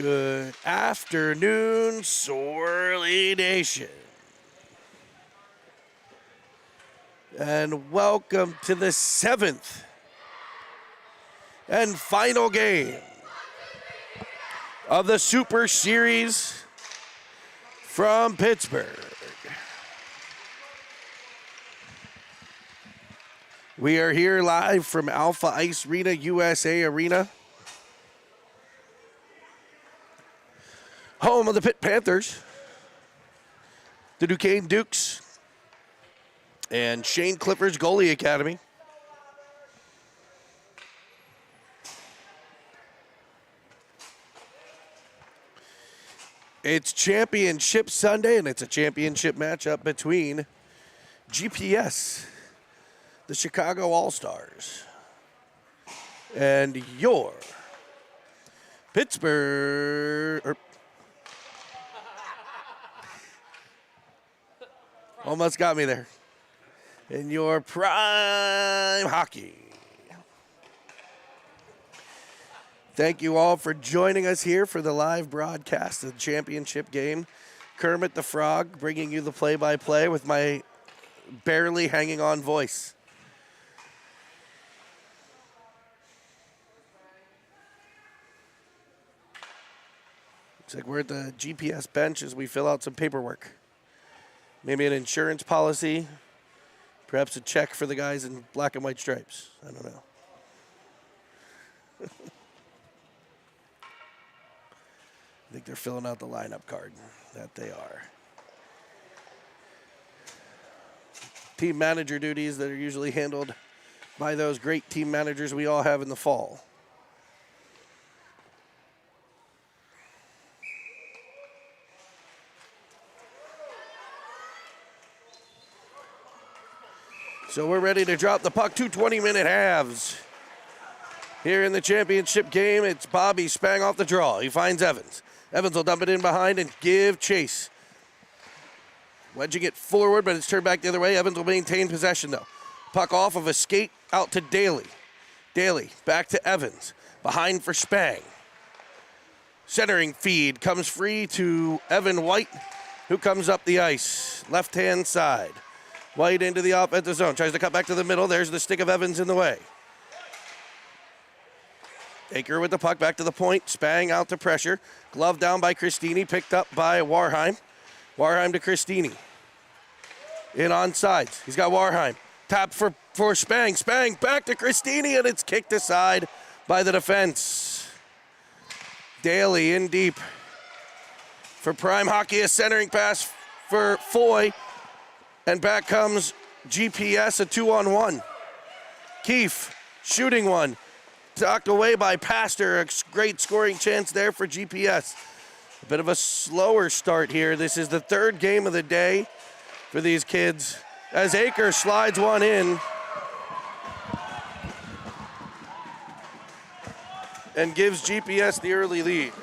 Good afternoon, Sorley Nation. And welcome to the 7th and final game of the Super Series from Pittsburgh. We are here live from Alpha Ice Arena, USA Arena. Home of the Pitt Panthers, the Duquesne Dukes, and Shane Clifford's Goalie Academy. It's Championship Sunday, and it's a championship matchup between GPS, the Chicago All-Stars, and your Pittsburgh... Almost got me there. In your Prime Hockey. Thank you all for joining us here for the live broadcast of the championship game. Kermit the Frog bringing you the play-by-play with my barely hanging on voice. Looks like we're at the GPS bench as we fill out some paperwork. Maybe an insurance policy, perhaps a check for the guys in black and white stripes. I don't know. I think they're filling out the lineup card. That they are. Team manager duties that are usually handled by those great team managers we all have in the fall. So we're ready to drop the puck. 2 20-minute halves. Here in the championship game, it's Bobby Spang off the draw. He finds Evans. Evans will dump it in behind and give chase. Wedging it forward, but it's turned back the other way. Evans will maintain possession, though. Puck off of a skate out to Daly. Daly back to Evans. Behind for Spang. Centering feed comes free to Evan White, who comes up the ice. Left-hand side. White into the offensive zone. Tries to cut back to the middle. There's the stick of Evans in the way. Aker with the puck back to the point. Spang out to pressure. Glove down by Christini. Picked up by Warheim. Warheim to Christini. In on sides. He's got Warheim. Tap for Spang. Spang back to Christini, and it's kicked aside by the defense. Daly in deep. For Prime Hockey, a centering pass for Foy. And back comes GPS, a 2-on-1. Keefe shooting one. Knocked away by Pastor. A great scoring chance there for GPS. A bit of a slower start here. This is the third game of the day for these kids. As Aker slides one in. And gives GPS the early lead.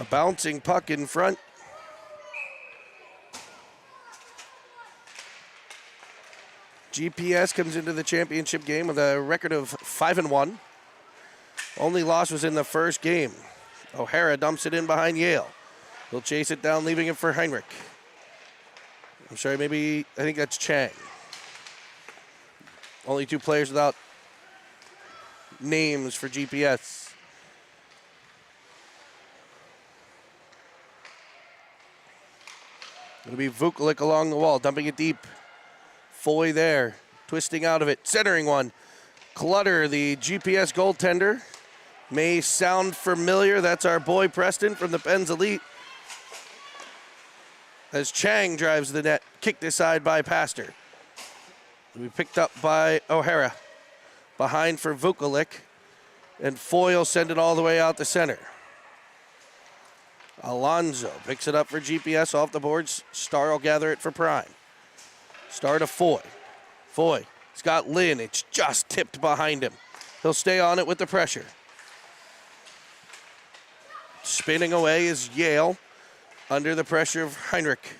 A bouncing puck in front. GPS comes into the championship game with a record of 5-1. Only loss was in the first game. O'Hara dumps it in behind Yale. He'll chase it down, leaving it for Heinrich. I'm sorry, I think that's Chang. Only two players without names for GPS. It'll be Vukovic along the wall, dumping it deep. Foy there, twisting out of it, centering one. Clutter, the GPS goaltender. May sound familiar. That's our boy Preston from the Pens Elite. As Chang drives the net, kicked aside by Pastor. It'll be picked up by O'Hara. Behind for Vukovic. And Foy will send it all the way out the center. Alonzo picks it up for GPS off the boards. Star will gather it for Prime. Star to Foy. Foy. He's got Lynn. It's just tipped behind him. He'll stay on it with the pressure. Spinning away is Yale under the pressure of Heinrich.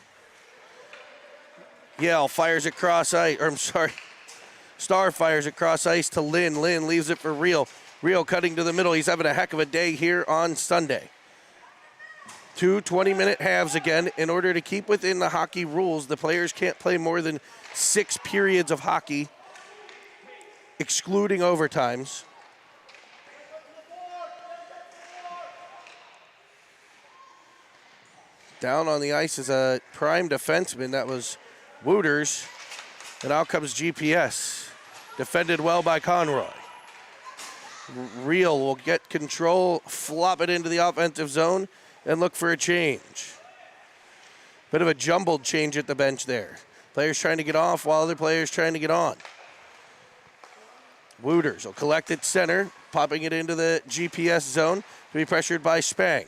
Yale fires it cross ice, or I'm sorry, Star fires it cross ice to Lynn. Lynn leaves it for Real. Real cutting to the middle. He's having a heck of a day here on Sunday. 2 20-minute halves again. In order to keep within the hockey rules, the players can't play more than 6 periods of hockey, excluding overtimes. Down on the ice is a prime defenseman. That was Wooters. And out comes GPS. Defended well by Conroy. Real will get control, flop it into the offensive zone, and look for a change. Bit of a jumbled change at the bench there. Players trying to get off while other players trying to get on. Wooters will collect it center, popping it into the GPS zone to be pressured by Spang.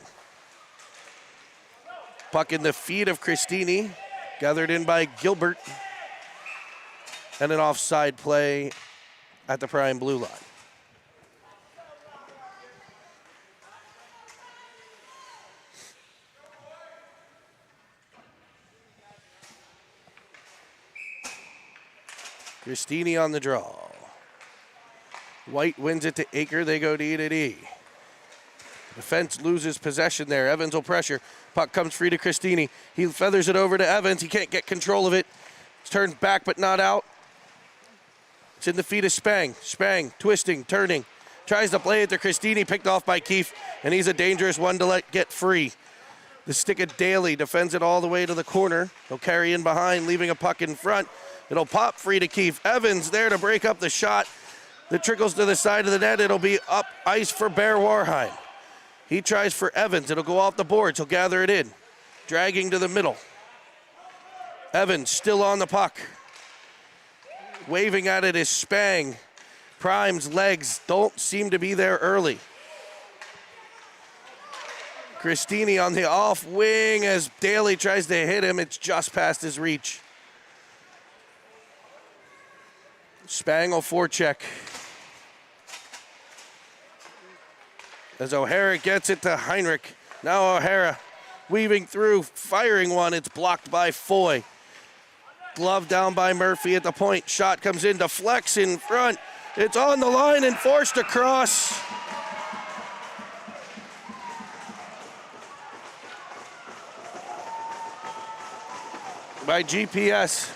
Puck in the feet of Christini, gathered in by Gilbert. And an offside play at the prime blue line. Christini on the draw. White wins it to Aker. They go to E. Defense loses possession there. Evans will pressure. Puck comes free to Christini. He feathers it over to Evans. He can't get control of it. It's turned back but not out. It's in the feet of Spang. Spang twisting, turning. Tries to play it to Christini, picked off by Keefe, and he's a dangerous one to let get free. The stick of Daly defends it all the way to the corner. He'll carry in behind, leaving a puck in front. It'll pop free to Keefe. Evans there to break up the shot that trickles to the side of the net. It'll be up ice for Bear Warheim. He tries for Evans. It'll go off the boards. He'll gather it in. Dragging to the middle. Evans still on the puck. Waving at it is Spang. Prime's legs don't seem to be there early. Christini on the off wing as Daly tries to hit him. It's just past his reach. Spang will forecheck. As O'Hara gets it to Heinrich. Now O'Hara weaving through, firing one. It's blocked by Foy. Glove down by Murphy at the point. Shot comes in to Flex in front. It's on the line and forced across. By GPS.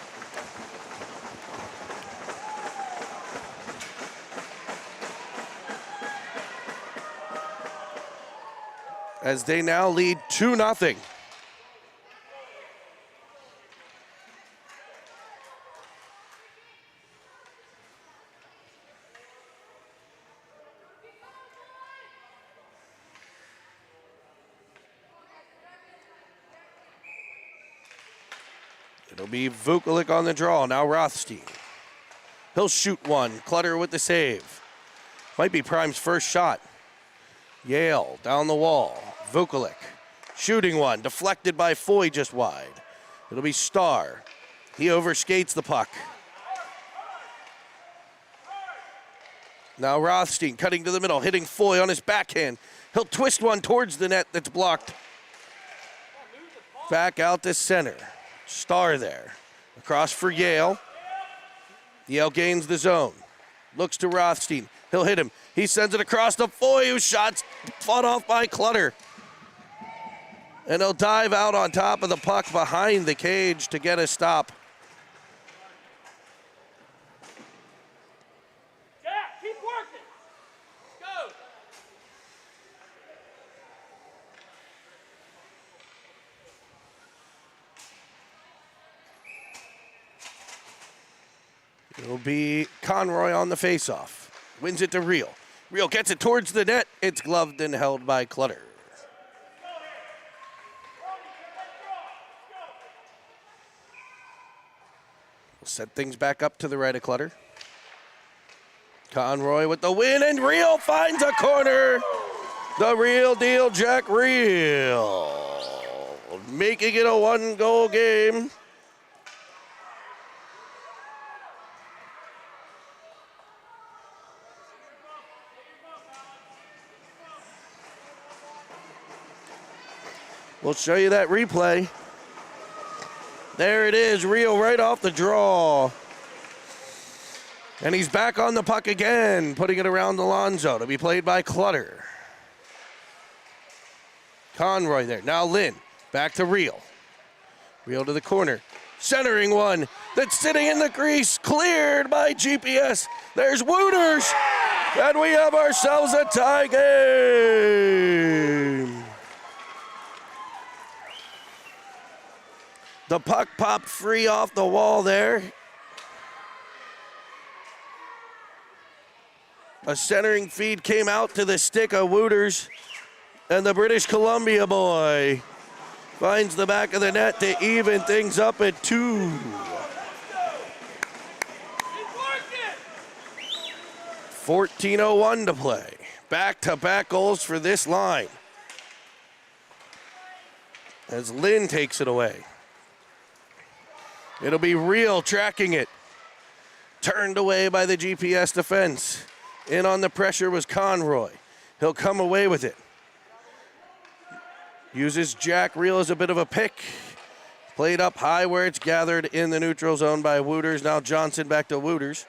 As they now lead 2-0. It'll be Vukovic on the draw. Now Rothstein. He'll shoot one. Clutter with the save. Might be Prime's first shot. Yale down the wall. Vukovic shooting one. Deflected by Foy just wide. It'll be Starr. He overskates the puck. Now Rothstein cutting to the middle. Hitting Foy on his backhand. He'll twist one towards the net that's blocked. Back out to center. Starr there. Across for Yale. Yale gains the zone. Looks to Rothstein. He'll hit him. He sends it across to Foy, whose shot's fought off by Clutter. And he'll dive out on top of the puck behind the cage to get a stop. Jack, keep working. Go. It'll be Conroy on the faceoff. Wins it to Real. Real gets it towards the net. It's gloved and held by Clutter. We'll set things back up to the right of Clutter. Conroy with the win, and Real finds a corner. The real deal, Jack Real. Making it a one-goal game. We'll show you that replay. There it is, Real right off the draw. And he's back on the puck again, putting it around Alonso to be played by Clutter. Conroy there. Now Lynn, back to Real. Real to the corner. Centering one that's sitting in the crease, cleared by GPS. There's Wooters, and we have ourselves a tie game. The puck popped free off the wall there. A centering feed came out to the stick of Wooters, and the British Columbia boy finds the back of the net to even things up at 2. 14:01 to play. Back-to-back goals for this line as Lynn takes it away. It'll be Real tracking it. Turned away by the GPS defense. In on the pressure was Conroy. He'll come away with it. Uses Jack Real as a bit of a pick. Played up high where it's gathered in the neutral zone by Wooters. Now Johnson back to Wooters.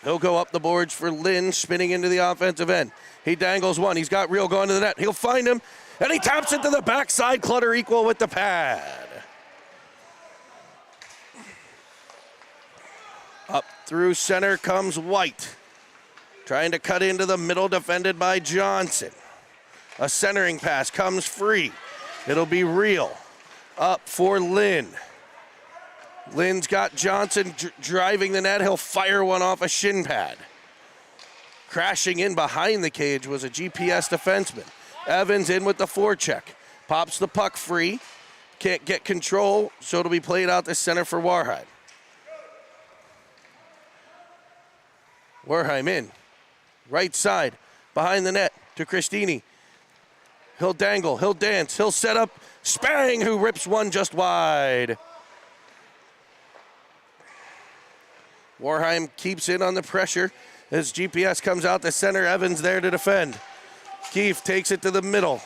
He'll go up the boards for Lynn, spinning into the offensive end. He dangles one. He's got Real going to the net. He'll find him, and he taps it to the backside. Clutter equal with the pad. Up through center comes White. Trying to cut into the middle, defended by Johnson. A centering pass comes free. It'll be Real. Up for Lynn. Lynn's got Johnson driving the net. He'll fire one off a shin pad. Crashing in behind the cage was a GPS defenseman. Evans in with the forecheck. Pops the puck free. Can't get control, so it'll be played out to center for Warheim. Warheim in. Right side. Behind the net to Christini. He'll dangle. He'll dance. He'll set up Spang, who rips one just wide. Warheim keeps in on the pressure as GPS comes out to center. Evans there to defend. Keefe takes it to the middle.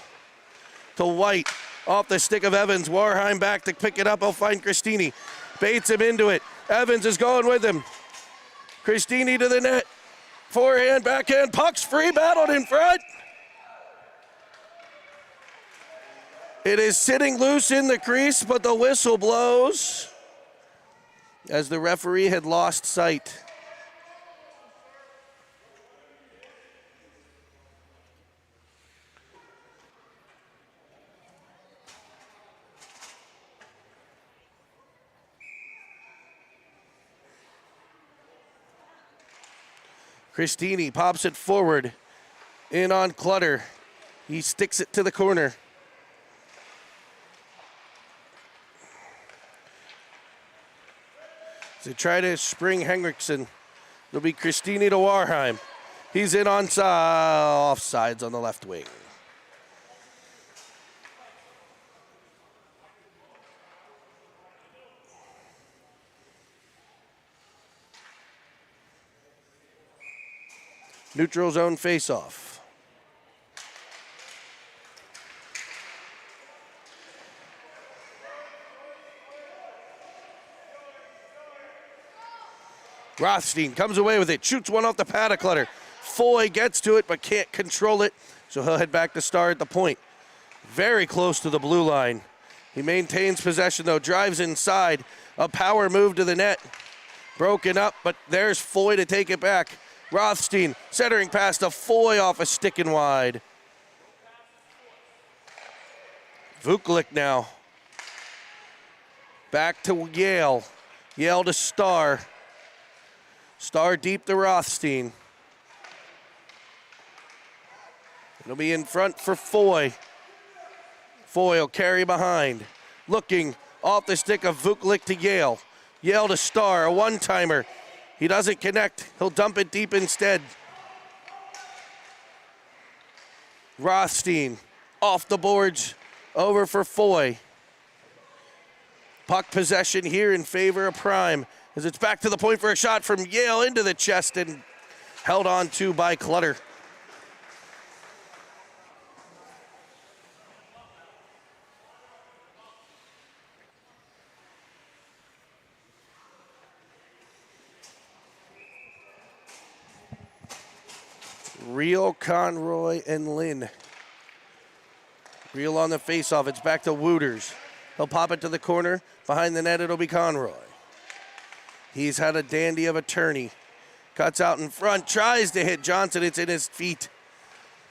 To White. Off the stick of Evans. Warheim back to pick it up. He'll find Christini. Baits him into it. Evans is going with him. Christini to the net. Forehand, backhand, puck's free, battled in front. It is sitting loose in the crease, but the whistle blows as the referee had lost sight. Christini pops it forward. In on Clutter. He sticks it to the corner. To try to spring Henriksen. It'll be Christini to Warheim. He's in on offsides on the left wing. Neutral zone faceoff. Rothstein comes away with it, shoots one off the pad of Clutter. Foy gets to it but can't control it, so he'll head back to Star at the point. Very close to the blue line. He maintains possession though, drives inside. A power move to the net. Broken up, but there's Foy to take it back. Rothstein centering past to Foy off a stick and wide. Vuklik now. Back to Yale. Yale to Star. Star deep to Rothstein. It'll be in front for Foy. Foy will carry behind. Looking off the stick of Vuklik to Yale. Yale to Star, a one-timer. He doesn't connect. He'll dump it deep instead. Rothstein off the boards, over for Foy. Puck possession here in favor of Prime as it's back to the point for a shot from Yale into the chest and held on to by Clutter. Real, Conroy, and Lynn. Real on the faceoff. It's back to Wooters. He'll pop it to the corner. Behind the net, it'll be Conroy. He's had a dandy of a tourney. Cuts out in front, tries to hit Johnson. It's in his feet.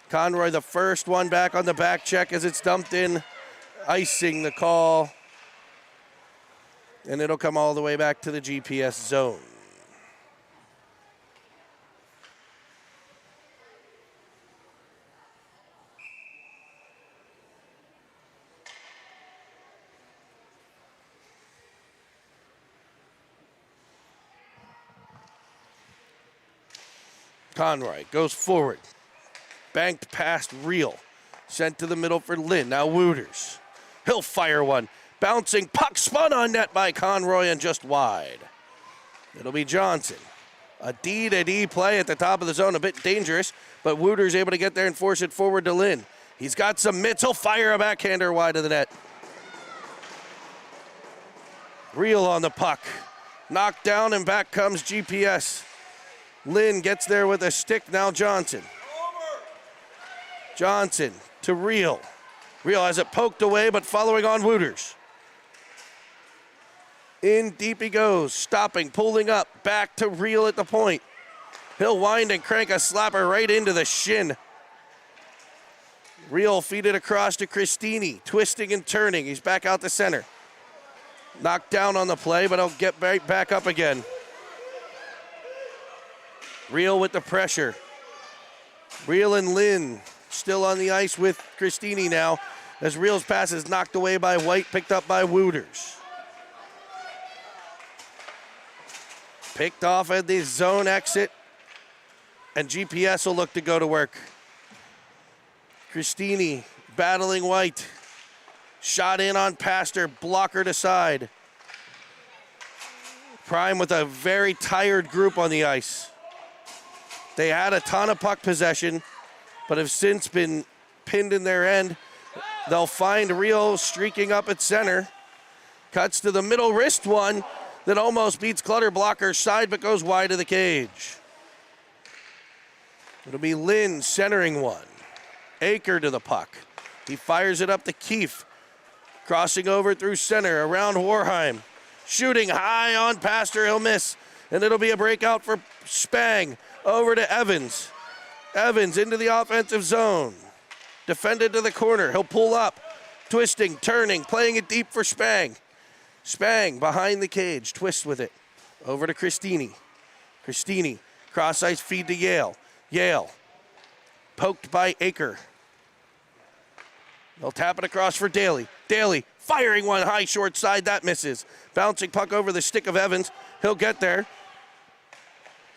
Conroy, the first one back on the back check as it's dumped in. Icing the call. And it'll come all the way back to the GPS zone. Conroy goes forward. Banked past Real. Sent to the middle for Lynn. Now Wooters. He'll fire one. Bouncing puck spun on net by Conroy and just wide. It'll be Johnson. A D-to-D play at the top of the zone. A bit dangerous, but Wooters able to get there and force it forward to Lynn. He's got some mitts. He'll fire a backhander wide of the net. Real on the puck. Knocked down and back comes GPS. Lynn gets there with a stick, now Johnson. Johnson to Real. Real has it poked away, but following on Wooters. In deep he goes, stopping, pulling up, back to Real at the point. He'll wind and crank a slapper right into the shin. Real feed it across to Cristini, twisting and turning. He's back out the center. Knocked down on the play, but he'll get right back up again. Real with the pressure. Real and Lynn still on the ice with Cristini now as Real's pass is knocked away by White, picked up by Wooters. Picked off at the zone exit, and GPS will look to go to work. Cristini battling White. Shot in on Pastor, blocker to side. Prime with a very tired group on the ice. They had a ton of puck possession, but have since been pinned in their end. They'll find Real streaking up at center. Cuts to the middle wrist one that almost beats Clutterblocker side but goes wide of the cage. It'll be Lynn centering one. Aker to the puck. He fires it up to Keefe. Crossing over through center around Warheim. Shooting high on Pastor, he'll miss. And it'll be a breakout for Spang. Over to Evans. Evans into the offensive zone. Defended to the corner. He'll pull up. Twisting, turning, playing it deep for Spang. Spang behind the cage. Twist with it. Over to Cristini. Cristini. Cross ice feed to Yale. Yale. Poked by Aker. They'll tap it across for Daly. Daly firing one high short side. That misses. Bouncing puck over the stick of Evans. He'll get there.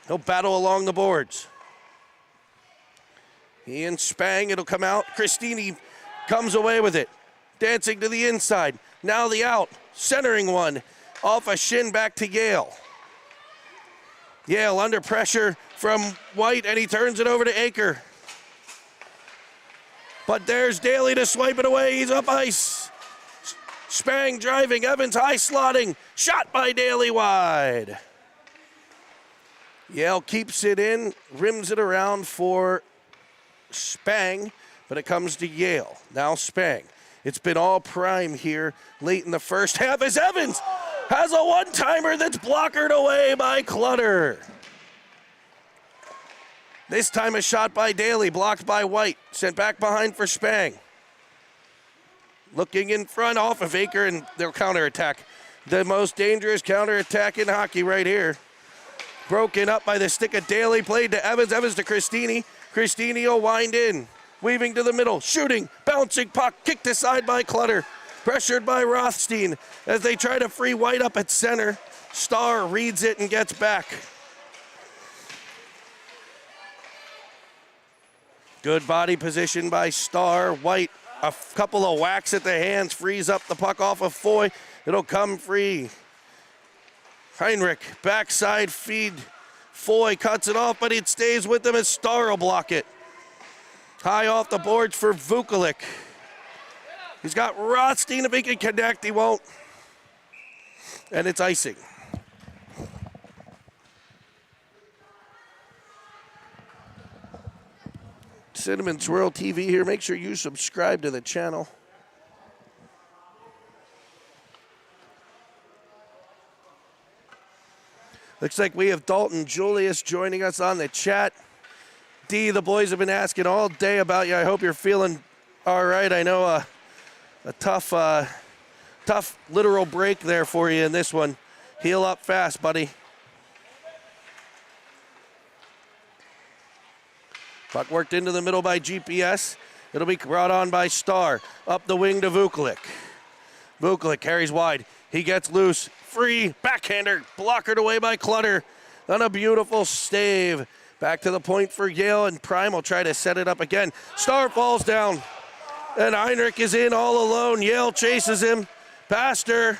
He'll battle along the boards. He and Spang, it'll come out. Cristini comes away with it. Dancing to the inside. Now the out. Centering one. Off a shin back to Yale. Yale under pressure from White, and he turns it over to Aker. But there's Daly to swipe it away. He's up ice. Spang driving. Evans high slotting. Shot by Daly wide. Yale keeps it in, rims it around for Spang, but it comes to Yale. Now Spang. It's been all Prime here late in the first half as Evans has a one-timer that's blockered away by Clutter. This time a shot by Daly, blocked by White, sent back behind for Spang. Looking in front off of Aker and their counterattack. The most dangerous counterattack in hockey right here. Broken up by the stick of Daly, played to Evans. Evans to Cristini. Cristini will wind in. Weaving to the middle, shooting, bouncing puck, kicked aside by Clutter. Pressured by Rothstein as they try to free White up at center. Starr reads it and gets back. Good body position by Starr. White, a couple of whacks at the hands, frees up the puck off of Foy. It'll come free. Heinrich, backside feed. Foy cuts it off, but it stays with him as Starr will block it. High off the boards for Vukovic. He's got Rothstein if he can connect, he won't. And it's icing. Cinnamon Swirl TV here. Make sure you subscribe to the channel. Looks like we have Dalton Julius joining us on the chat. D, the boys have been asking all day about you. I hope you're feeling all right. I know a tough literal break there for you in this one. Heal up fast, buddy. Puck worked into the middle by GPS. It'll be brought on by Starr. Up the wing to Vukovic. Vukovic carries wide. He gets loose. Free. Backhander. Blockered away by Clutter. On a beautiful stave. Back to the point for Yale, and Prime will try to set it up again. Starr falls down. And Heinrich is in all alone. Yale chases him. Pastor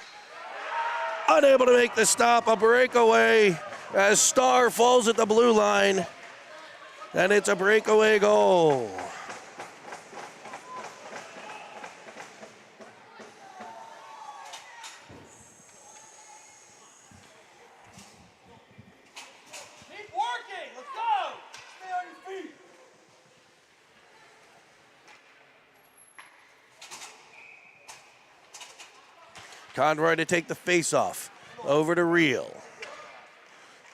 unable to make the stop. A breakaway as Starr falls at the blue line. And it's a breakaway goal. Keep working. Let's go. Stay on your feet. Conroy to take the face-off. Over to Reel.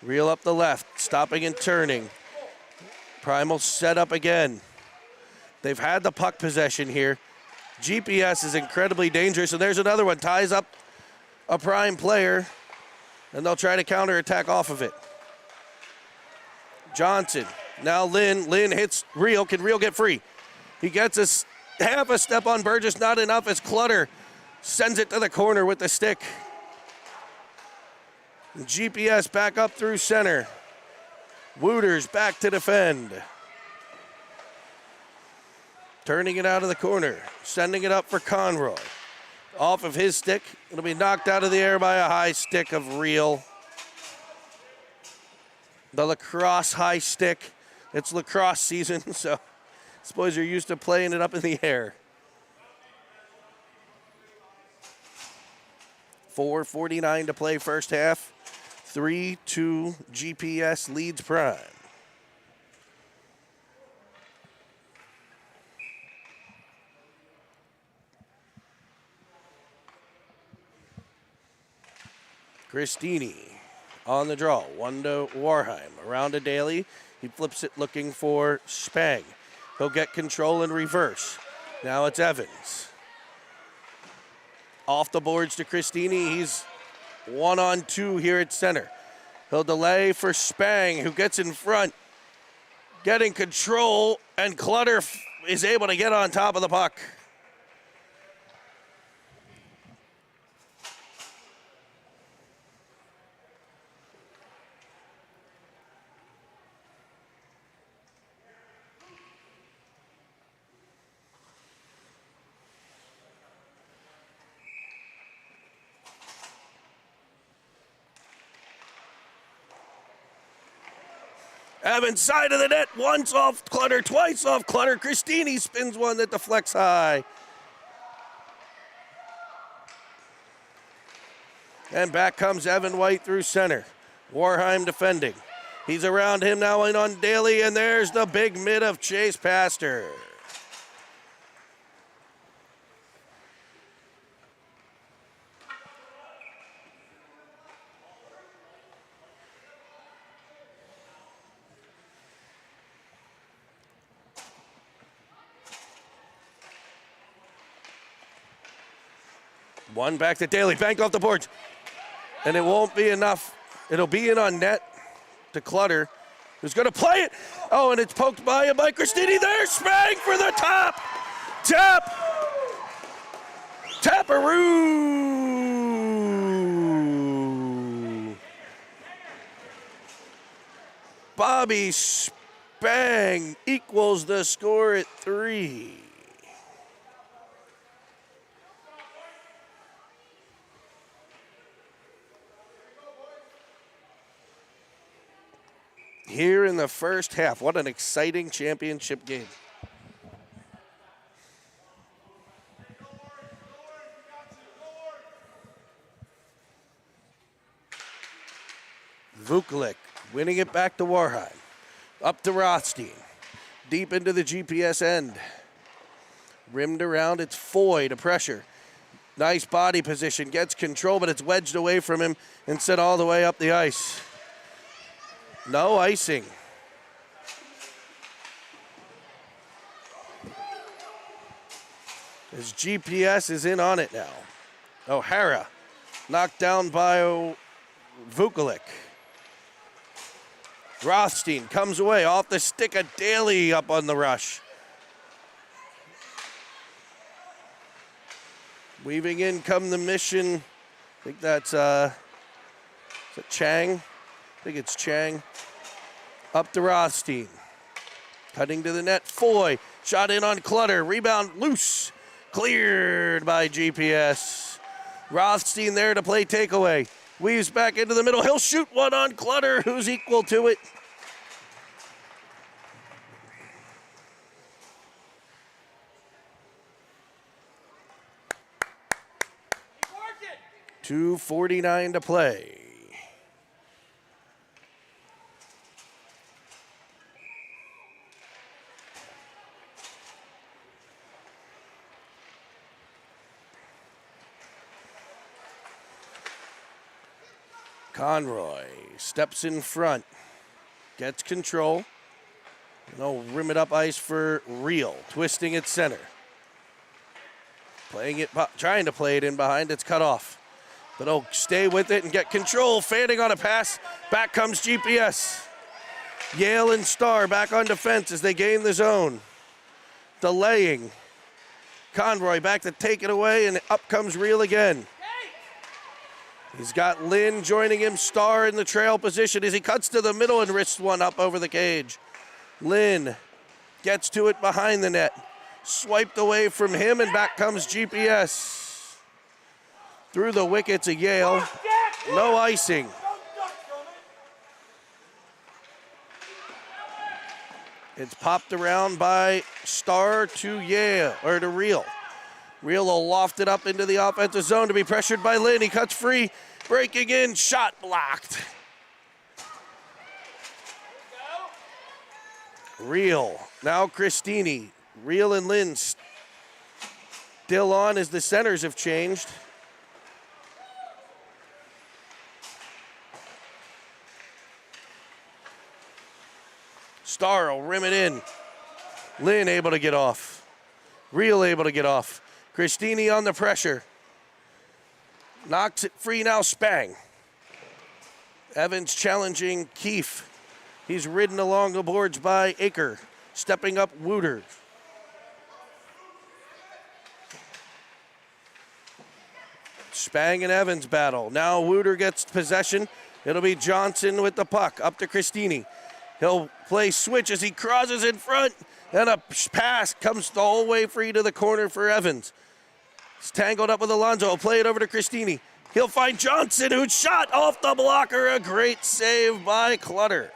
Reel up the left, stopping and turning. Primal set up again. They've had the puck possession here. GPS is incredibly dangerous, and there's another one. Ties up a Prime player, and they'll try to counterattack off of it. Johnson. Now Lynn. Lynn hits Reel. Can Reel get free? He gets half a step on Burgess. Not enough as Clutter sends it to the corner with the stick. GPS back up through center. Wooters back to defend. Turning it out of the corner. Sending it up for Conroy. Off of his stick. It'll be knocked out of the air by a high stick of Reel. The lacrosse high stick. It's lacrosse season, so I suppose you're used to playing it up in the air. 4:49 to play first half. 3-2 GPS leads Prime. Christini on the draw. One to Warheim. Around to Daly. He flips it looking for Spang. He'll get control in reverse. Now it's Evans. Off the boards to Christini. He's 1-on-2 here at center. He'll delay for Spang, who gets in front, getting control, and Clutter is able to get on top of the puck. Evans side of the net, once off Clutter, twice off Clutter. Christini spins one that deflects high. And back comes Evan White through center. Warheim defending. He's around him now in on Daly, and there's the big mid of Chase Pastor. One back to Daly, banked off the boards. And it won't be enough. It'll be in on net to Clutter, who's gonna play it. Oh, and it's poked by Christini there. Spang for the top. Tap. Taparoo. Bobby Spang equals the score at 3. Here in the first half. What an exciting championship game. Vukovic winning it back to Warheim. Up to Rothstein. deep into the GPS end. Rimmed around, it's Foy to pressure. Nice body position, gets control, but it's wedged away from him and sent all the way up the ice. No icing. His GPS is in on it now. O'Hara knocked down by Vukovic. Rothstein comes away off the stick of Daly up on the rush. Weaving in come the Mission. I think that's is it Chang? I think it's Chang. Up to Rothstein. Cutting to the net. Foy. Shot in on Clutter. Rebound loose. Cleared by GPS. Rothstein there to play takeaway. Weaves back into the middle. He'll shoot one on Clutter, who's equal to it. Keep working. 2:49 to play. Conroy steps in front, gets control. No, rim it up ice for Real, twisting it center. Playing it, trying to play it in behind, it's cut off. But stay with it and get control. Fanning on a pass, back comes GPS. Yale and Starr back on defense as they gain the zone. Delaying. Conroy back to take it away, and up comes Real again. He's got Lynn joining him, Starr in the trail position as he cuts to the middle and wrists one up over the cage. Lynn gets to it behind the net. Swiped away from him, and back comes GPS. Through the wickets of Yale. No icing. It's popped around by Starr to Yale, or to Real. Real will loft it up into the offensive zone to be pressured by Lynn. He cuts free, breaking in, shot blocked. Real, now Christini. Real and Lynn still on as the centers have changed. Starr will rim it in. Lynn able to get off. Real able to get off. Christini on the pressure. Knocks it free now, Spang. Evans challenging Keefe. He's ridden along the boards by Aker. Stepping up, Wooter. Spang and Evans battle. Now Wooter gets possession. It'll be Johnson with the puck. Up to Christini. He'll play switch as he crosses in front. And a pass comes the whole way free to the corner for Evans. It's tangled up with Alonso. He'll play it over to Christini. He'll find Johnson, who's shot off the blocker. A great save by Clutter.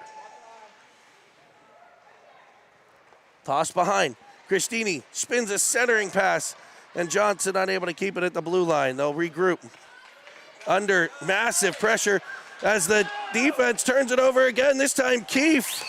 Toss behind. Christini spins a centering pass, and Johnson unable to keep it at the blue line. They'll regroup. Under massive pressure as the defense turns it over again, this time Keefe.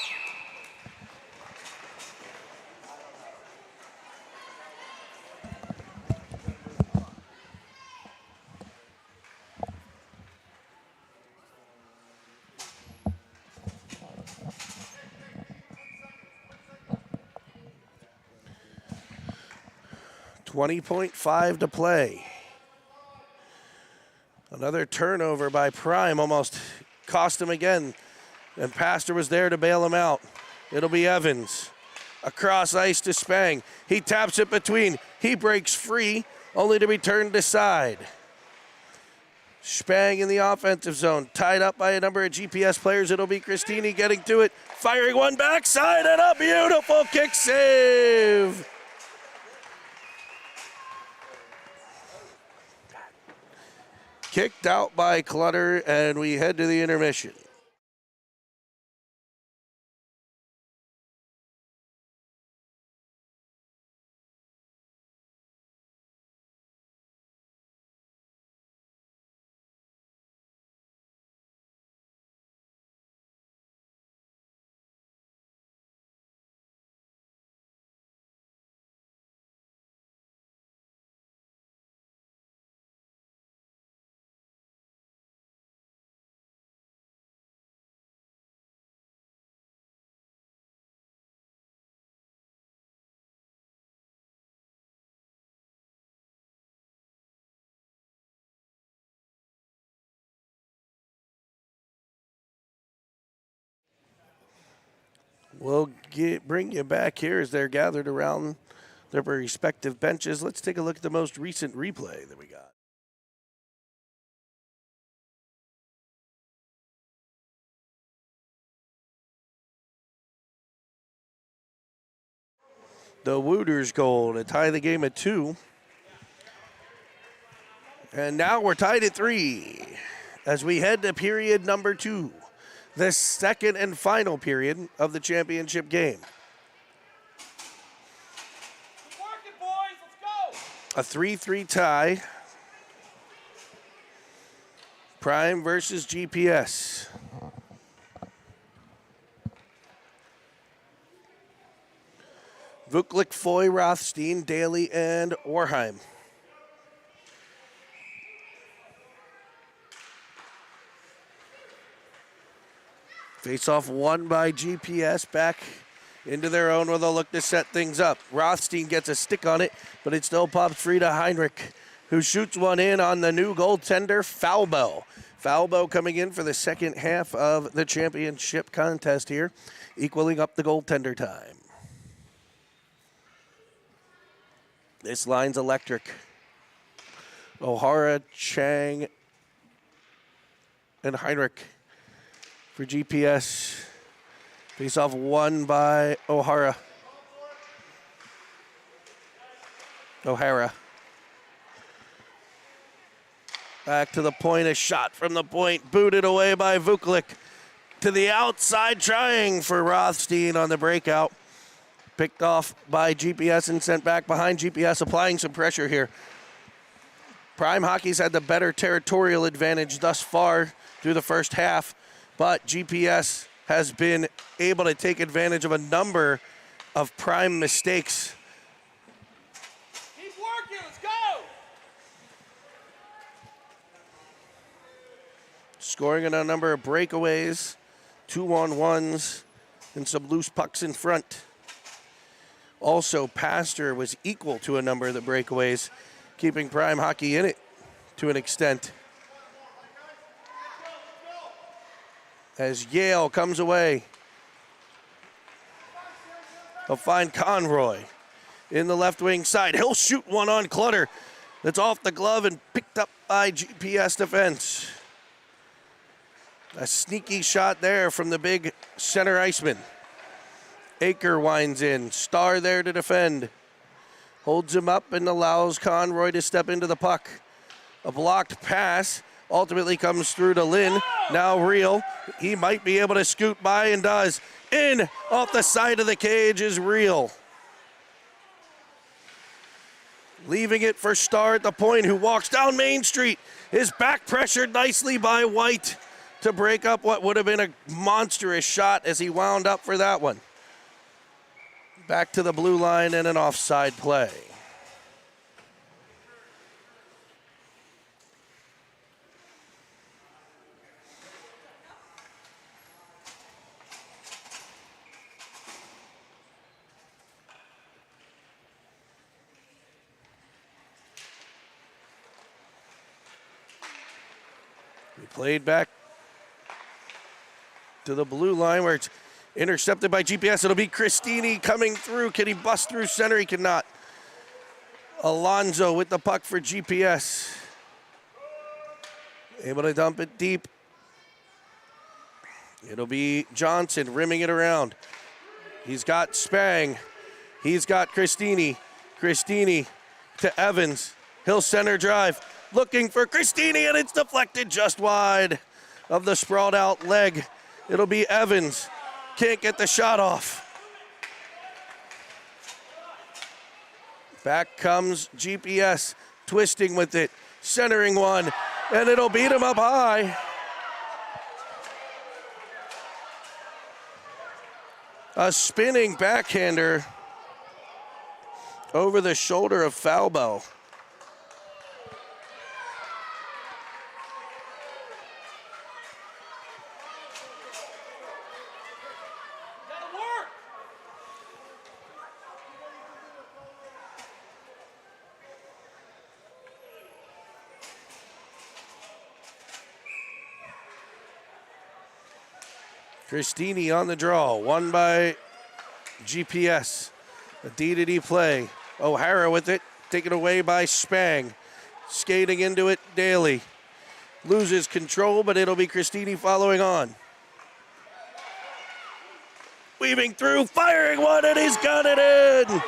.5 to play. Another turnover by Prime almost cost him again. And Pastor was there to bail him out. It'll be Evans. Across ice to Spang. He taps it between. He breaks free, only to be turned aside. Spang in the offensive zone. Tied up by a number of GPS players. It'll be Christini getting to it. Firing one backside and a beautiful kick save. Kicked out by Clutter, and we head to the intermission. We'll bring you back here as they're gathered around their respective benches. Let's take a look at the most recent replay that we got. The Wooters goal to tie the game at 2. And now we're tied at 3 as we head to period number 2, the second and final period of the championship game. Keep working, boys. Let's go. A 3-3 tie. Prime versus GPS. Vuklik, Foy, Rothstein, Daly, and Warheim. Face-off won by GPS, back into their own where they'll look to set things up. Rothstein gets a stick on it, but it still pops free to Heinrich, who shoots one in on the new goaltender, Falbo. Falbo coming in for the second half of the championship contest here, equaling up the goaltender time. This line's electric. O'Hara, Chang, and Heinrich for GPS. Face-off won by O'Hara. Back to the point, a shot from the point, booted away by Vuklik. To the outside, trying for Rothstein on the breakout. Picked off by GPS and sent back behind. GPS applying some pressure here. Prime Hockey's had the better territorial advantage thus far through the first half, but GPS has been able to take advantage of a number of Prime mistakes. Keep working. Let's go. Scoring on a number of breakaways, 2-on-1s, and some loose pucks in front. Also, Pastor was equal to a number of the breakaways, keeping Prime Hockey in it to an extent. As Yale comes away, they'll find Conroy in the left wing side. He'll shoot one on Clutter. That's off the glove and picked up by GPS defense. A sneaky shot there from the big center iceman. Aker winds in, Starr there to defend. Holds him up and allows Conroy to step into the puck. A blocked pass ultimately comes through to Lynn. Now Reel, he might be able to scoot by and does. In off the side of the cage is Reel. Leaving it for Starr at the point, who walks down Main Street. Is back pressured nicely by White to break up what would have been a monstrous shot as he wound up for that one. Back to the blue line and an offside play. We played back to the blue line where it's intercepted by GPS. It'll be Christini coming through. Can he bust through center? He cannot. Alonzo with the puck for GPS. Able to dump it deep. It'll be Johnson rimming it around. He's got Spang. He's got Christini. Christini to Evans. He'll center drive. Looking for Christini, and it's deflected just wide of the sprawled out leg. It'll be Evans. Can't get the shot off. Back comes GPS, twisting with it, centering one, and it'll beat him up high. A spinning backhander over the shoulder of Falbo. Gotta work. Christini on the draw, won by GPS. A D-to-D play. O'Hara with it, taken away by Spang. Skating into it, Daly. Loses control, but it'll be Christini following on. Weaving through, firing one, and he's got it in! Let's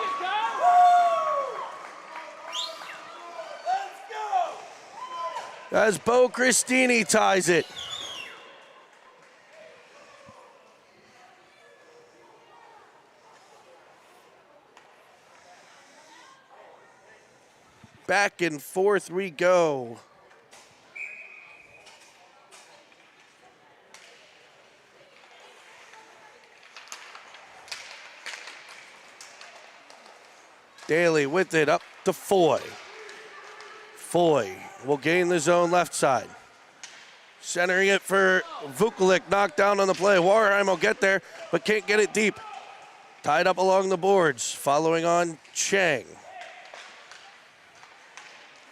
go! As Bo Christini ties it. Back and forth we go. Daly with it up to Foy. Foy will gain the zone left side. Centering it for Vukulik, knocked down on the play. Warheim will get there, but can't get it deep. Tied up along the boards, following on Chang.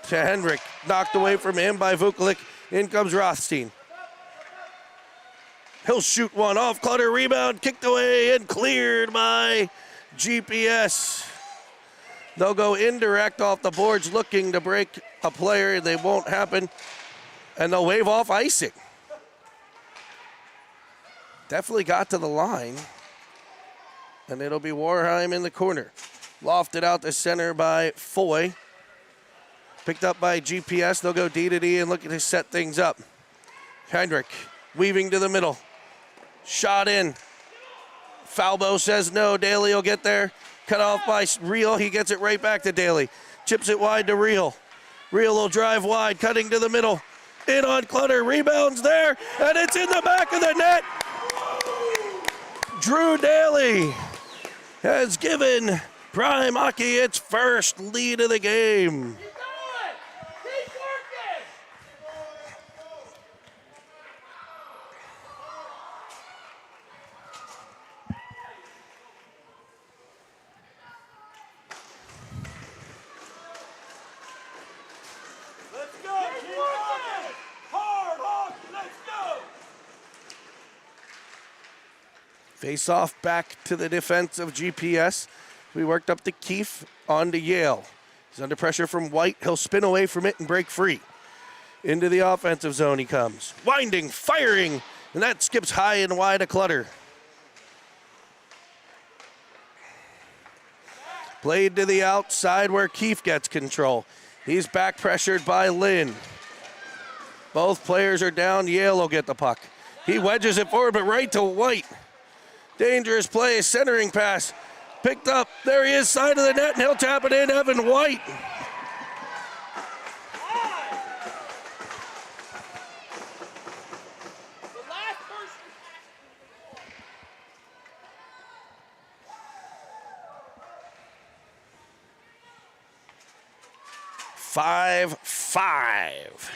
To Hendrick, knocked away from him by Vukulik. In comes Rothstein. He'll shoot one off, Clutter rebound, kicked away and cleared by GPS. They'll go indirect off the boards looking to break a player. They won't happen, and they'll wave off icing. Definitely got to the line, and it'll be Warheim in the corner. Lofted out the center by Foy. Picked up by GPS. They'll go D-to-D and look to set things up. Hendrick weaving to the middle. Shot in. Falbo says no. Daly will get there. Cut off by Reel. He gets it right back to Daly. Chips it wide to Reel. Reel will drive wide, cutting to the middle. In on Clutter. Rebounds there, and it's in the back of the net. Drew Daly has given Prime Hockey its first lead of the game. Keep going! Keep working! 'Let's go! Face off back to the defense of GPS. We worked up to Keefe, on to Yale. He's under pressure from White. He'll spin away from it and break free. Into the offensive zone he comes. Winding, firing, and that skips high and wide of Clutter. Played to the outside where Keefe gets control. He's back pressured by Lynn. Both players are down. Yale will get the puck. He wedges it forward, but right to White. Dangerous play, centering pass. Picked up. There he is, side of the net, and he'll tap it in. Evan White. The last person. 5-5.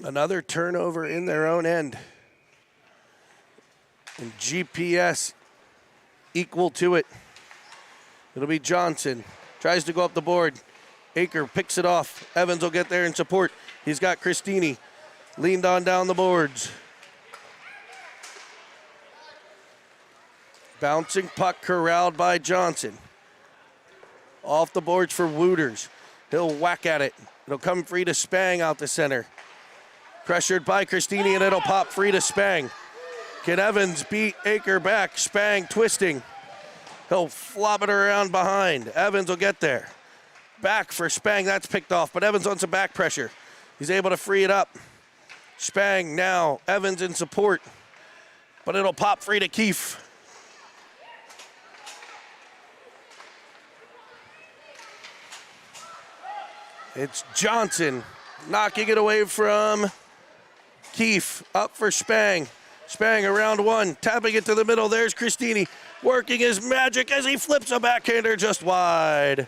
Another turnover in their own end. And GPS equal to it. It'll be Johnson. Tries to go up the board. Aker picks it off. Evans will get there in support. He's got Christini. Leaned on down the boards. Bouncing puck corralled by Johnson. Off the boards for Wooters. He'll whack at it. It'll come free to Spang out the center. Pressured by Christini, and it'll pop free to Spang. Can Evans beat Aker back? Spang twisting. He'll flop it around behind. Evans will get there. Back for Spang. That's picked off, but Evans on some back pressure. He's able to free it up. Spang now. Evans in support, but it'll pop free to Keefe. It's Johnson knocking it away from Keefe. Up for Spang. Spang around one, tapping it to the middle. There's Christini working his magic as he flips a backhander just wide.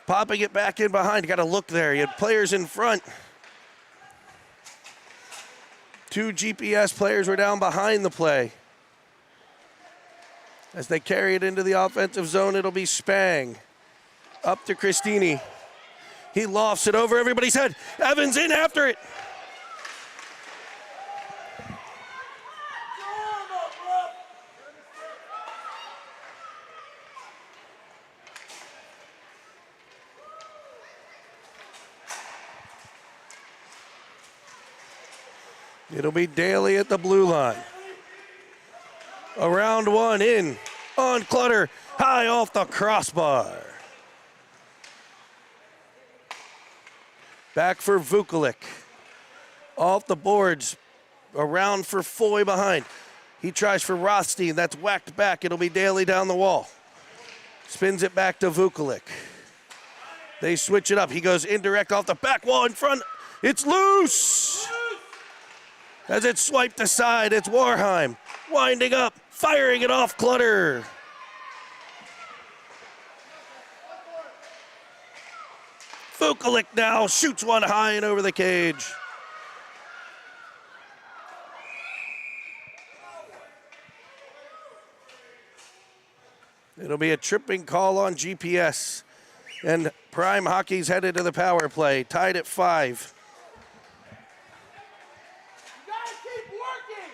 Popping it back in behind. Got to look there. He had players in front. Two GPS players were down behind the play. As they carry it into the offensive zone, it'll be Spang. Up to Christini. He lofts it over everybody's head. Evans in after it. It'll be Daly at the blue line. Around one in on Clutter, high off the crossbar. Back for Vukovic. Off the boards, around for Foy behind. He tries for Rothstein, that's whacked back. It'll be Daly down the wall. Spins it back to Vukovic. They switch it up. He goes indirect off the back wall in front. It's loose. As it's swiped aside, it's Warheim. Winding up, firing it off Clutter. Vukovic now shoots one high and over the cage. It'll be a tripping call on GPS. And Prime Hockey's headed to the power play, tied at 5. You gotta keep working.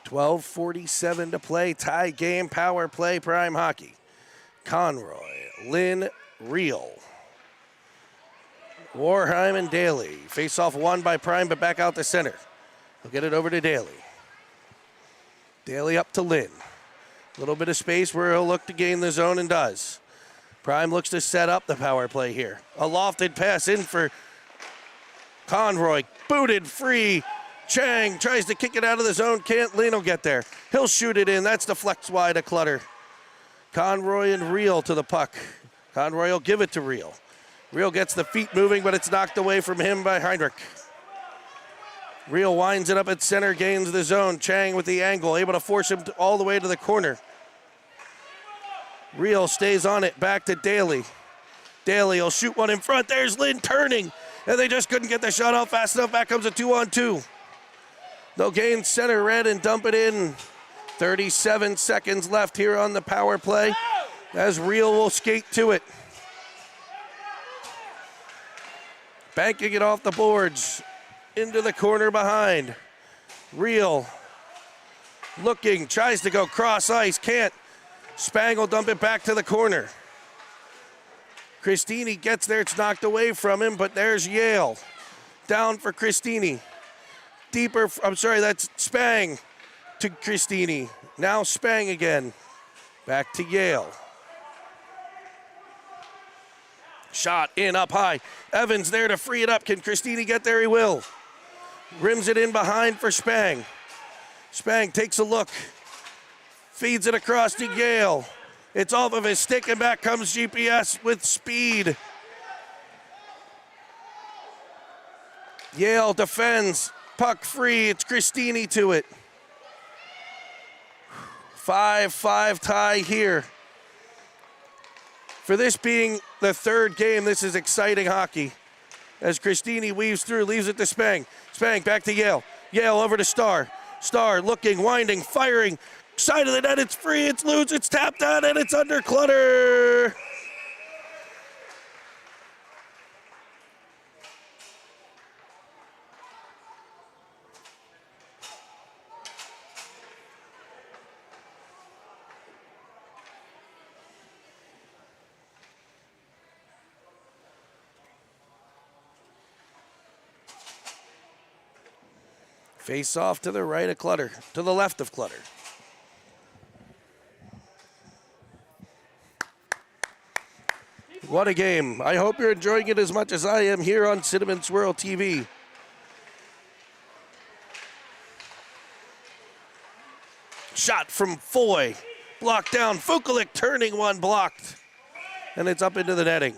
12:47 to play, tie game, power play, Prime Hockey. Conroy, Lynn, Reel. Warheim and Daly. Face off won by Prime, but back out the center. He'll get it over to Daly. Daly up to Lynn. A little bit of space where he'll look to gain the zone and does. Prime looks to set up the power play here. A lofted pass in for Conroy. Booted free. Chang tries to kick it out of the zone. Can't. Lynn will get there. He'll shoot it in. That's the flex wide to Clutter. Conroy and Reel to the puck. Conroy will give it to Reel. Reel gets the feet moving, but it's knocked away from him by Heinrich. Reel winds it up at center, gains the zone. Chang with the angle, able to force him all the way to the corner. Reel stays on it, back to Daly. Daly will shoot one in front. There's Lynn turning, and they just couldn't get the shot off fast enough. Back comes a 2-on-2. They'll gain center red and dump it in. 37 seconds left here on the power play as Reel will skate to it. Banking it off the boards. Into the corner behind. Reel looking, tries to go cross ice, can't. Spang dump it back to the corner. Christini gets there, it's knocked away from him, but there's Yale. Down for Christini. Deeper, that's Spang to Christini. Now Spang again. Back to Yale. Shot in up high. Evans there to free it up. Can Christini get there? He will. Rims it in behind for Spang. Spang takes a look. Feeds it across to Yale. It's off of his stick and back comes GPS with speed. Yale defends. Puck free. It's Christini to it. 5-5 tie here. For this being the third game, this is exciting hockey. As Christini weaves through, leaves it to Spang. Spang back to Yale. Yale over to Starr. Starr looking, winding, firing. Side of the net, it's free, it's loose, it's tapped out, and it's under Clutter. Face off to the right of Clutter, to the left of Clutter. What a game. I hope you're enjoying it as much as I am here on Cinnamon Swirl TV. Shot from Foy. Blocked down. Vukovic turning one, blocked. And it's up into the netting.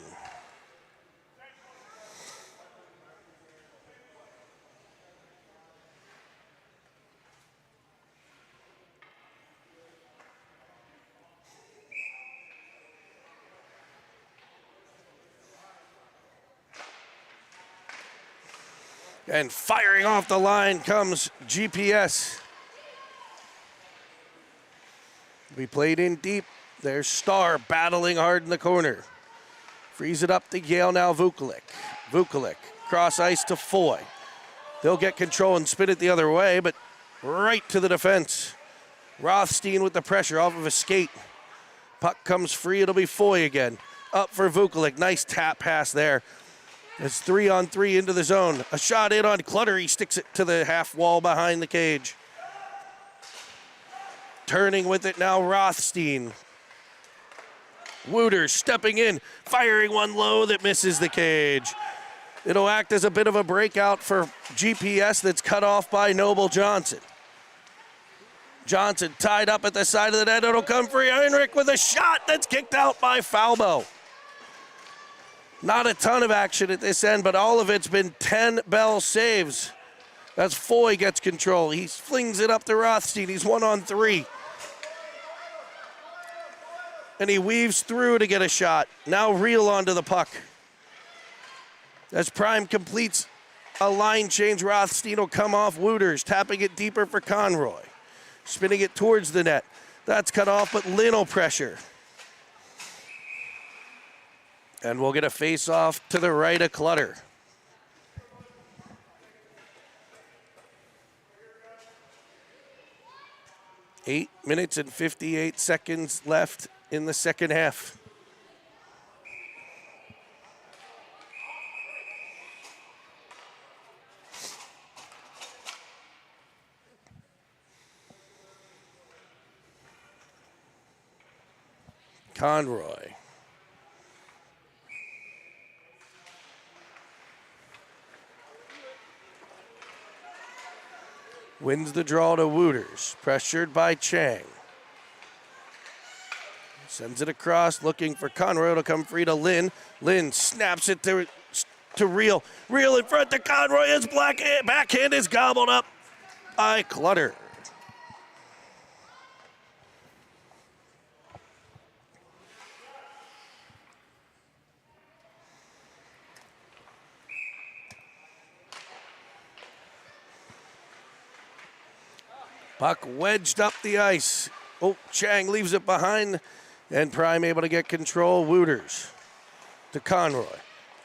And firing off the line comes GPS. We played in deep. There's Starr battling hard in the corner. Frees it up to Yale now, Vukovic. Vukovic, cross ice to Foy. They'll get control and spin it the other way, but right to the defense. Rothstein with the pressure off of a skate. Puck comes free, it'll be Foy again. up for Vukovic. Nice tap pass there. It's 3-on-3 into the zone. A shot in on Clutter. He sticks it to the half wall behind the cage. Turning with it now, Rothstein. Wooters stepping in, firing one low that misses the cage. It'll act as a bit of a breakout for GPS that's cut off by Noble Johnson. Johnson tied up at the side of the net. It'll come free. Heinrich with a shot that's kicked out by Falbo. Not a ton of action at this end, but all of it's been 10 Bell saves. As Foy gets control. He flings it up to Rothstein. He's 1-on-3. And he weaves through to get a shot. Now Reel onto the puck. As Prime completes a line change, Rothstein will come off Wooters, tapping it deeper for Conroy. Spinning it towards the net. That's cut off, but Lynn will pressure. And we'll get a face-off to the right of Clutter. Eight minutes and 58 seconds left in the second half. Conroy. Wins the draw to Wooters, pressured by Chang. Sends it across, looking for Conroy to come free to Lynn. Lynn snaps it to Reel. Reel in front to Conroy. His backhand is gobbled up by Clutter. Puck wedged up the ice. Oh, Chang leaves it behind, and Prime able to get control. Wooters to Conroy.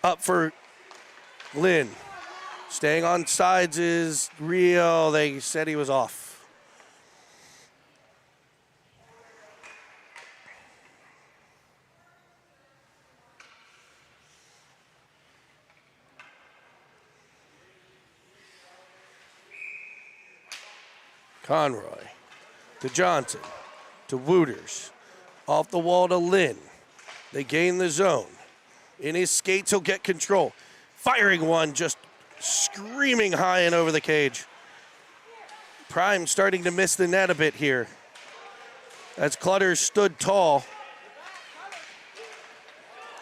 Up for Lynn. Staying on sides is Reel. They said he was off. Conroy to Johnson to Wooters. Off the wall to Lynn. They gain the zone. In his skates, he'll get control. Firing one, just screaming high and over the cage. Prime starting to miss the net a bit here. As Clutter stood tall.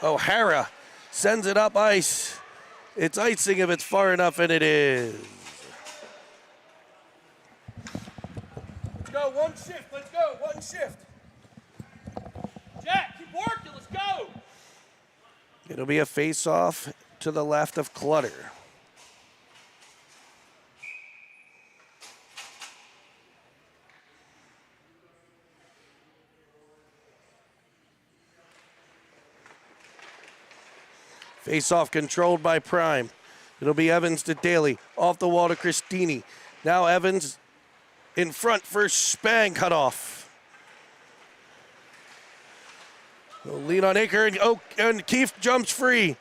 O'Hara sends it up ice. It's icing if it's far enough, and it is. Go, one shift, let's go, one shift. Jack, keep working, let's go. It'll be a face-off to the left of Clutter. Face-off controlled by Prime. It'll be Evans to Daly. Off the wall to Christini. Now Evans in front for Spang, cut off. They'll lean on Aker, and Keefe jumps free.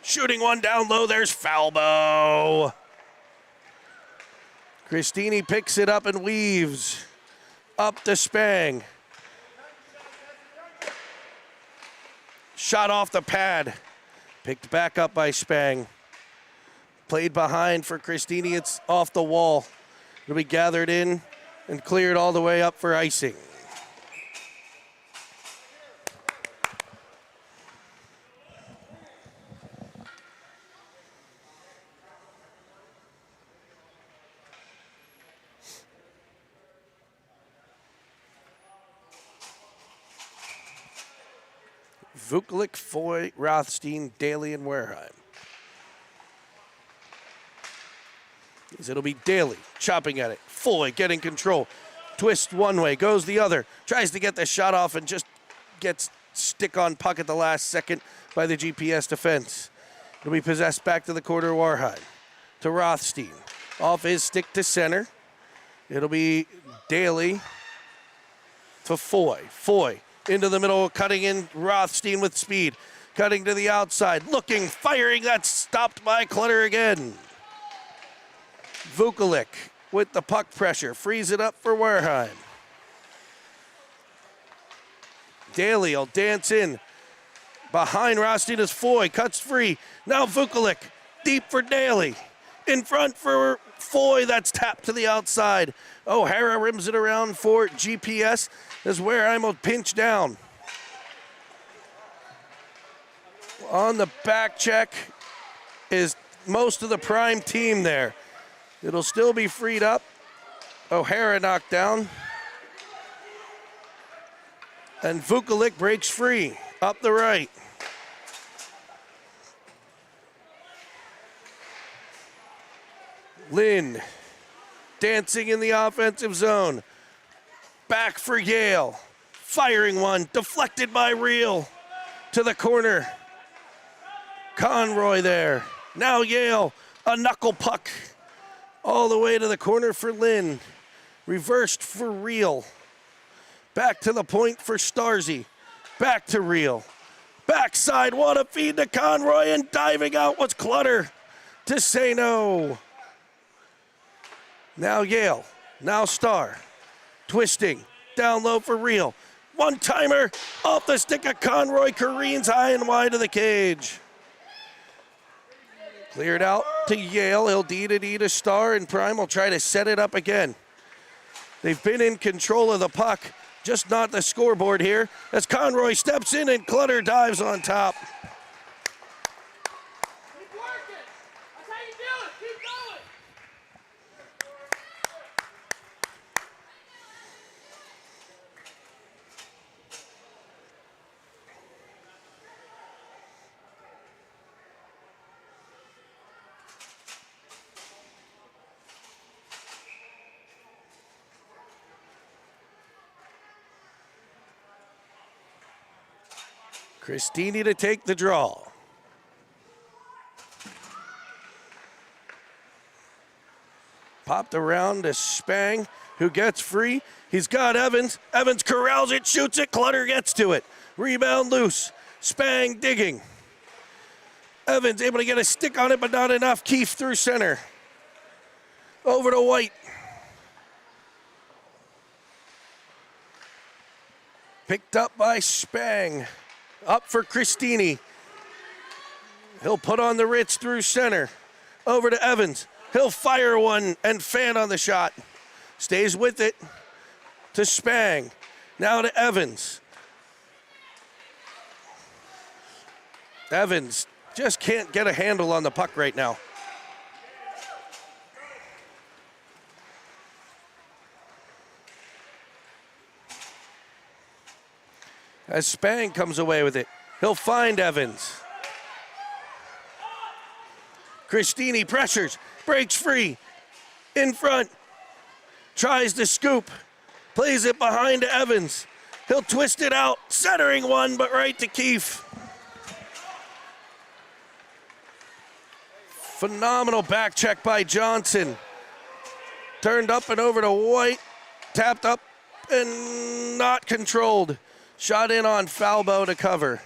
Shooting one down low, there's Falbo. Christini picks it up and weaves. Up to Spang. Shot off the pad. Picked back up by Spang. Played behind for Christini, it's off the wall. It'll be gathered in and cleared all the way up for icing. Vukovic, Foy, Rothstein, Daly, and Wareheim. It'll be Daly chopping at it. Foy getting control. Twist one way, goes the other. Tries to get the shot off and just gets stick on puck at the last second by the GPS defense. It'll be possessed back to the corner of Wareheim. To Rothstein. Off his stick to center. It'll be Daly to Foy. Foy into the middle, cutting in Rothstein with speed. Cutting to the outside, looking, firing, that's stopped by Clutter again. Vukovic with the puck pressure, frees it up for Warheim. Daly will dance in. Behind Rothstein is Foy, cuts free. Now Vukovic, deep for Daly. In front for Foy, that's tapped to the outside. O'Hara rims it around for GPS as Warheim will pinch down. On the back check is most of the Prime team there. It'll still be freed up. O'Hara knocked down. And Vukovic breaks free up the right. Lynn dancing in the offensive zone. Back for Yale. Firing one, deflected by Reel to the corner. Conroy there. Now Yale, a knuckle puck all the way to the corner for Lynn. Reversed for Reel. Back to the point for Starzy. Back to Reel. Backside, what a feed to Conroy, and diving out was Clutter to say no. Now Yale, now Star. Twisting, down low for Reel. One-timer off the stick of Conroy, careens high and wide of the cage. Cleared out to Yale. He'll D to Star, and Prime will try to set it up again. They've been in control of the puck, just not the scoreboard here, as Conroy steps in and Clutter dives on top. Keep working. That's how you do it. Keep going. Christini to take the draw. Popped around to Spang, who gets free. He's got Evans. Evans corrals it, shoots it. Clutter gets to it. Rebound loose. Spang digging. Evans able to get a stick on it, but not enough. Keefe through center. Over to White. Picked up by Spang. Up for Christini. He'll put on the Ritz through center. Over to Evans. He'll fire one and fan on the shot. Stays with it to Spang. Now to Evans. Evans just can't get a handle on the puck right now. As Spang comes away with it, he'll find Evans. Christini pressures, breaks free, in front, tries to scoop, plays it behind to Evans. He'll twist it out, centering one, but right to Keefe. Phenomenal back check by Johnson. Turned up and over to White, tapped up and not controlled. Shot in on Falbo to cover.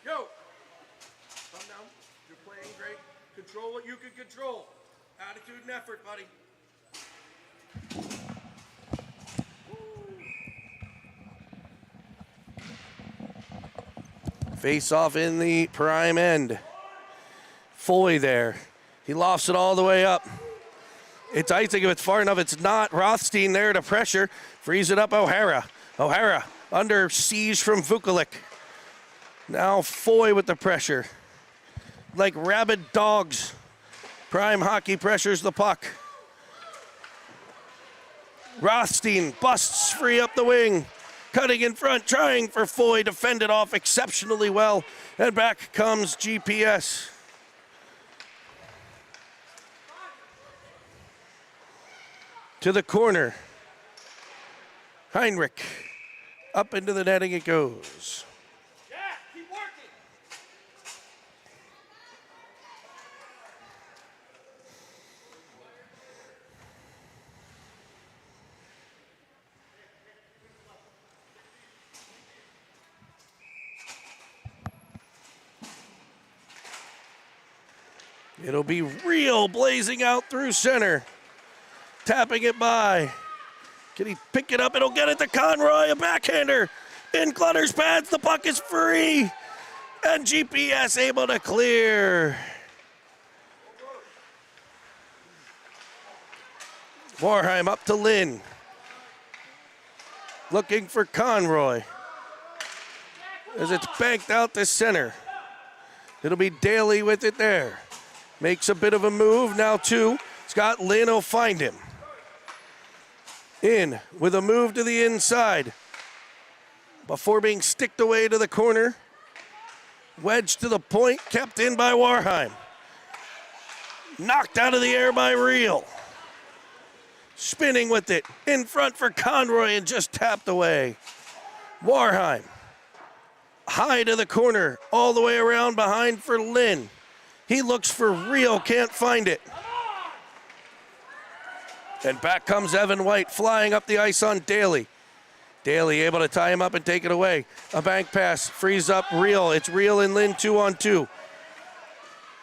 Yo, come down. You're playing great. Control what you can control. Attitude and effort, buddy. Face off in the Prime end. Foy there. He lofts it all the way up. It's icing if it's far enough. It's not. Rothstein there to pressure. Frees it up O'Hara. O'Hara under siege from Vukovic. Now Foy with the pressure. Like rabid dogs. Prime Hockey pressures the puck. Rothstein busts free up the wing. Cutting in front, trying for Foy. Defended off exceptionally well. And back comes GPS. To the corner. Heinrich. Up into the netting it goes. Yeah, keep working. It'll be Real blazing out through center. Tapping it by. Can he pick it up? It'll get it to Conroy, a backhander. In Clutter's pads, the puck is free. And GPS able to clear. Warheim up to Lynn. Looking for Conroy. As it's banked out to center. It'll be Daly with it there. Makes a bit of a move, now two. Scott Lynn will find him. In with a move to the inside. Before being sticked away to the corner. Wedged to the point, kept in by Warheim. Knocked out of the air by Real. Spinning with it, in front for Conroy and just tapped away. Warheim. High to the corner, all the way around behind for Lynn. He looks for Real, can't find it. And back comes Evan White, flying up the ice on Daly. Daly able to tie him up and take it away. A bank pass, frees up Real. It's Real and Lynn 2-on-2.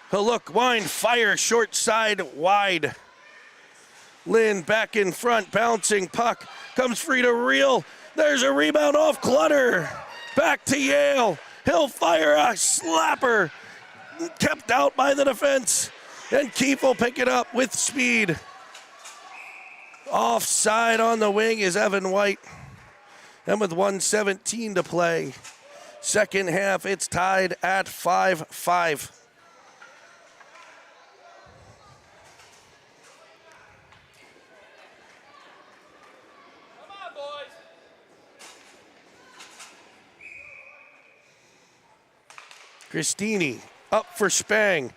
He'll look, wind, fire, short side, wide. Lynn back in front, bouncing puck. Comes free to Real. There's a rebound off Clutter. Back to Yale. He'll fire a slapper. Kept out by the defense. And Keefe will pick it up with speed. Offside on the wing is Evan White. And with 1:17 to play, second half, it's tied at 5-5. Come on, boys. Christini up for Spang.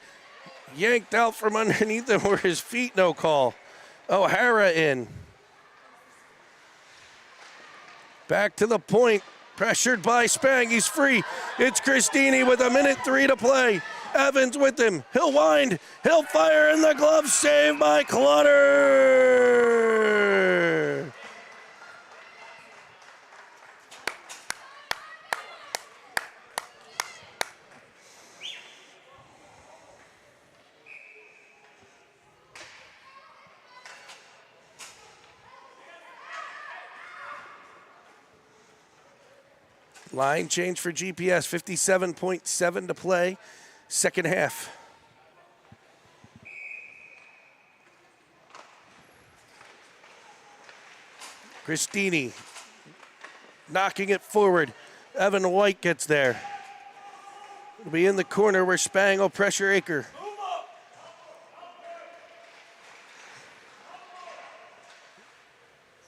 Yanked out from underneath him were his feet, no call. O'Hara in. Back to the point, pressured by Spang, he's free. It's Christini with 1:03 to play. Evans with him, he'll wind, he'll fire, and the glove saved by Clutter. Line change for GPS, 57.7 to play, second half. Christini knocking it forward. Evan White gets there. It'll be in the corner where Spang will pressure Aker.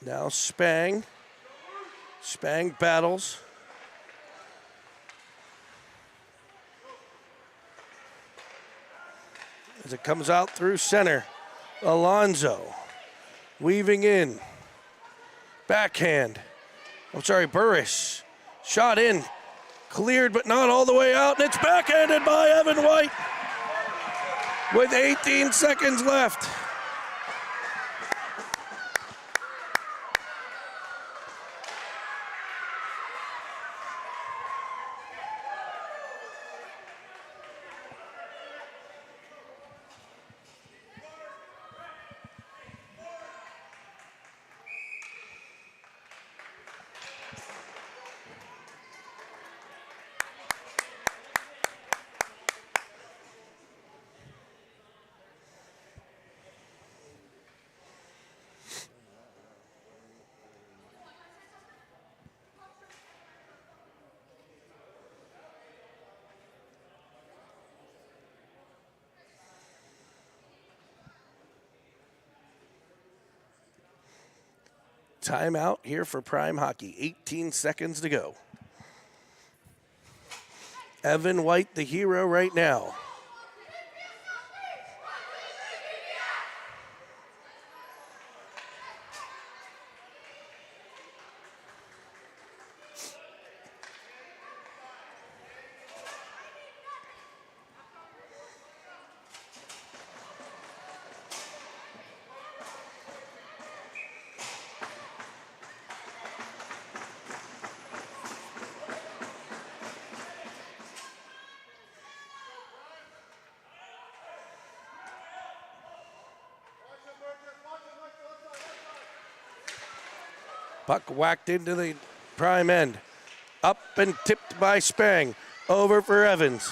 Now Spang. Spang battles. As it comes out through center. Alonzo weaving in. Backhand. Burris. Shot in. Cleared but not all the way out. And it's backhanded by Evan White. With 18 seconds left. Timeout here for Prime Hockey. 18 seconds to go. Evan White, the hero right now. Puck whacked into the Prime end. Up and tipped by Spang. Over for Evans.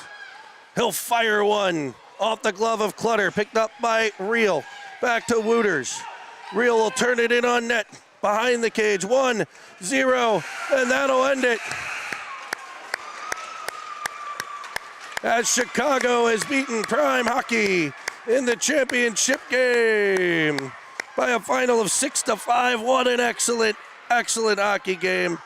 He'll fire one off the glove of Clutter. Picked up by Reel. Back to Wooters. Reel will turn it in on net. Behind the cage. 1-0. And that'll end it. As Chicago has beaten Prime Hockey in the championship game by a final of 6-5. What an excellent hockey game.